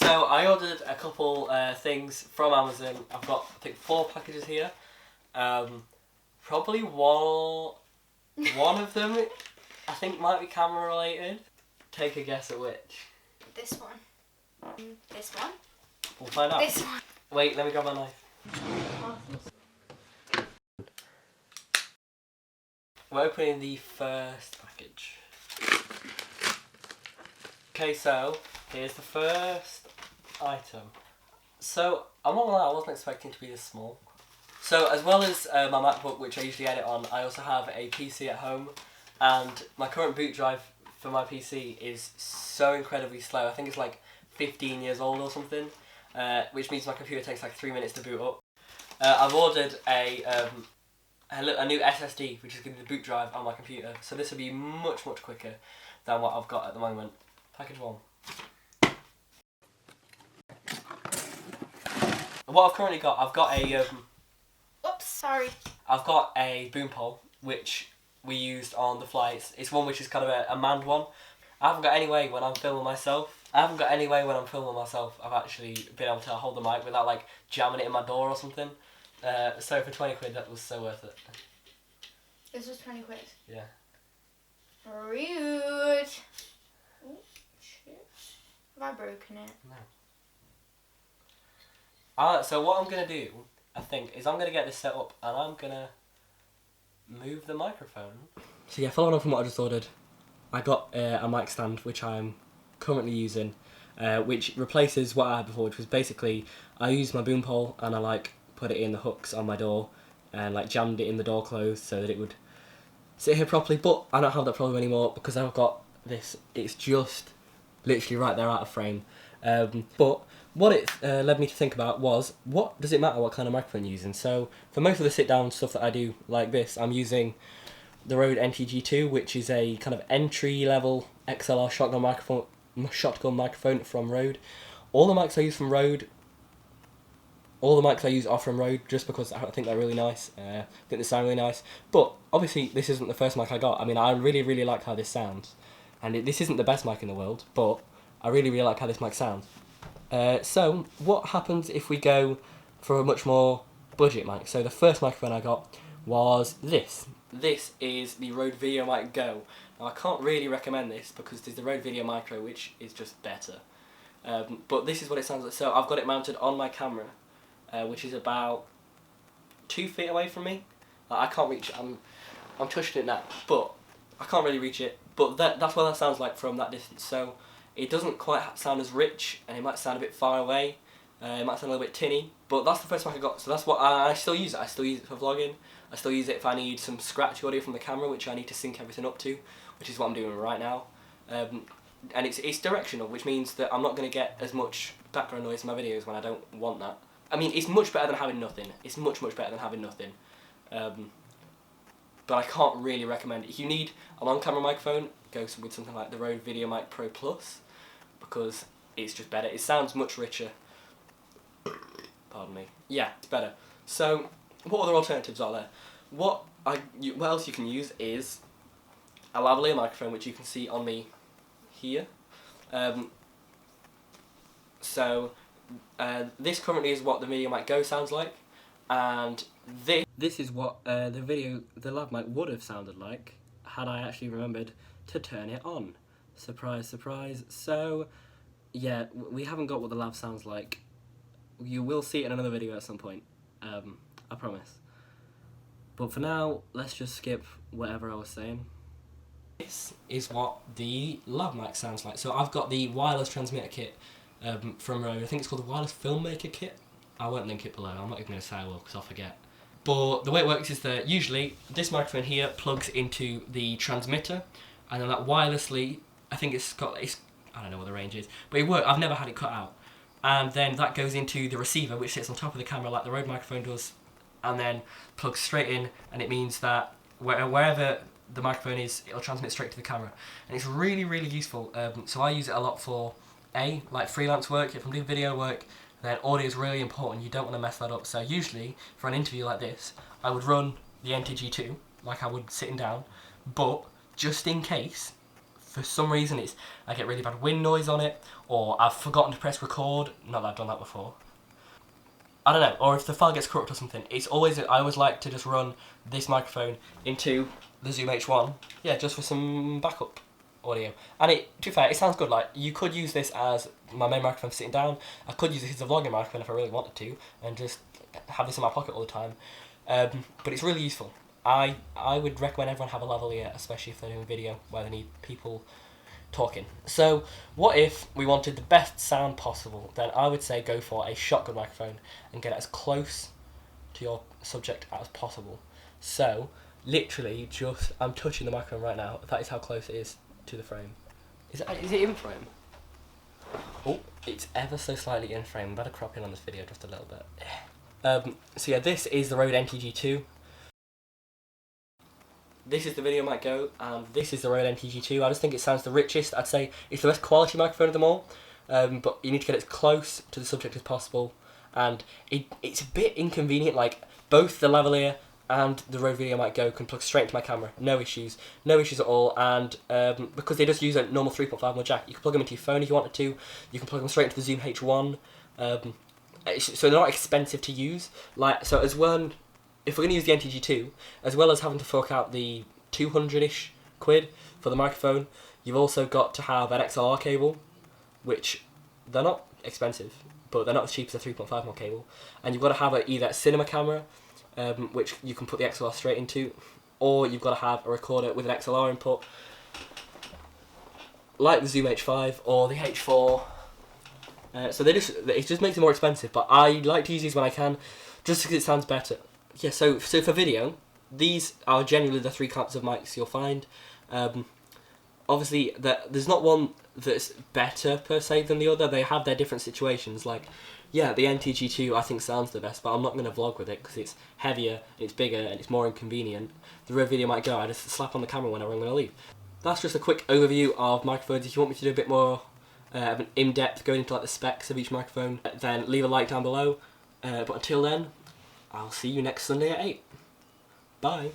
so I ordered a couple things from Amazon. I've got, I think, 4 packages here. Probably one of them, I think, might be camera related. Take a guess at which. This one. This one. We'll find out. This one. Wait, let me grab my knife. We're opening the first package. Okay, so here's the first item. So I'm not gonna lie, I wasn't expecting to be this small. So as well as my MacBook, which I usually edit on, I also have a PC at home, and my current boot drive for my PC is so incredibly slow. I think it's like 15 years old or something, which means my computer takes like 3 minutes to boot up. I've ordered a new SSD, which is going to be the boot drive on my computer, so this will be much quicker than what I've got at the moment. Package 1. What I've currently got, I've got a Oops, sorry. I've got a boom pole, which we used on the fly. It's one which is kind of a manned one. I haven't got any way when I'm filming myself. I've actually been able to hold the mic without like jamming it in my door or something. So for 20 quid, that was so worth it. This was 20 quid. Yeah. Rude. Oh, shit. Have I broken it? No. So what I'm going to do, I think, is I'm going to get this set up and I'm going to move the microphone. So yeah, following on from what I just ordered, I got a mic stand which I'm currently using, which replaces what I had before, which was basically I used my boom pole and I like put it in the hooks on my door and like jammed it in the door closed so that it would sit here properly, but I don't have that problem anymore because I've got this. It's just literally right there out of frame. But what it led me to think about was, what does it matter what kind of microphone you're using? So for most of the sit down stuff that I do like this, I'm using the Rode NTG2, which is a kind of entry level XLR shotgun microphone from Rode. All the mics I use are from Rode just because I think they're really nice. I think they sound really nice. But obviously this isn't the first mic I got. I mean, I really like how this sounds. And this isn't the best mic in the world, but I really like how this mic sounds. So what happens if we go for a much more budget mic? So the first microphone I got was this. This is the Rode VideoMic Go. Now I can't really recommend this because there's the Rode Video Micro, which is just better. But this is what it sounds like. So I've got it mounted on my camera, which is about 2 feet away from me. Like, I can't reach it. I'm touching it now, but I can't really reach it. But that's what that sounds like from that distance. So it doesn't quite sound as rich, and it might sound a bit far away. It might sound a little bit tinny, but that's the first mic I got. So that's what I still use it. I still use it for vlogging. I still use it if I need some scratch audio from the camera, which I need to sync everything up to, which is what I'm doing right now. And it's directional, which means that I'm not going to get as much background noise in my videos when I don't want that. I mean, it's much better than having nothing. It's much better than having nothing. But I can't really recommend it. If you need an on-camera microphone, go with something like the Rode VideoMic Pro Plus, because it's just better. It sounds much richer. Pardon me. Yeah, it's better. So, what other alternatives are there? What else you can use is a lavalier microphone, which you can see on me here. This currently is what the VideoMic Go sounds like, and this is what the lav mic would have sounded like had I actually remembered to turn it on. Surprise, surprise. So, yeah, we haven't got what the lav sounds like. You will see it in another video at some point, I promise. But for now, let's just skip whatever I was saying. This is what the lav mic sounds like. So I've got the wireless transmitter kit from Rode. I think it's called the wireless filmmaker kit. I won't link it below. I'm not even going to say I will because I'll forget. But the way it works is that usually this microphone here plugs into the transmitter, and then that wirelessly, I think I don't know what the range is, but it works. I've never had it cut out. And then that goes into the receiver, which sits on top of the camera like the Rode microphone does, and then plugs straight in, and it means that wherever the microphone is, it'll transmit straight to the camera. And it's really useful. So I use it a lot for like freelance work. If I'm doing video work, then audio is really important. You don't want to mess that up. So usually for an interview like this, I would run the NTG2 like I would sitting down, but just in case, for some reason I get really bad wind noise on it, or I've forgotten to press record. Not that I've done that before. I don't know, or if the file gets corrupt or something. I always like to just run this microphone into the Zoom H1, yeah, just for some backup audio. And to be fair, it sounds good. Like, you could use this as my main microphone for sitting down. I could use it as a vlogging microphone if I really wanted to, and just have this in my pocket all the time. But it's really useful. I would recommend everyone have a lavalier, especially if they're doing video where they need people talking. So what if we wanted the best sound possible? Then I would say go for a shotgun microphone and get it as close to your subject as possible. So literally just, I'm touching the microphone right now. That is how close it is to the frame. Is it in frame? Oh, it's ever so slightly in frame. Better crop in on this video just a little bit. So yeah, this is the Rode NTG2. This is the Video Mic Go, and this is the Rode NTG2. I just think it sounds the richest. I'd say it's the best quality microphone of them all, but you need to get it as close to the subject as possible, and it's a bit inconvenient. Like, both the lavalier and the Rode Video Mic Go can plug straight into my camera, no issues at all, and because they just use a normal 3.5mm jack, you can plug them into your phone if you wanted to, you can plug them straight into the Zoom H1, so they're not expensive to use. Like, so as well, if we're going to use the NTG2, as well as having to fork out the 200-ish quid for the microphone, you've also got to have an XLR cable, which they're not expensive, but they're not as cheap as a 3.5mm cable, and you've got to have either a cinema camera, which you can put the XLR straight into, or you've got to have a recorder with an XLR input, like the Zoom H5 or the H4. So it just makes it more expensive, but I like to use these when I can, just because it sounds better. Yeah, so for video, these are generally the three kinds of mics you'll find. Obviously, there's not one that's better per se than the other. They have their different situations. Like, yeah, the NTG2 I think sounds the best, but I'm not going to vlog with it because it's heavier, it's bigger, and it's more inconvenient. The Rode Video Mic Go, I just slap on the camera whenever I'm going to leave. That's just a quick overview of microphones. If you want me to do a bit more of an in-depth going into like the specs of each microphone, then leave a like down below. But until then, I'll see you next Sunday at 8. Bye.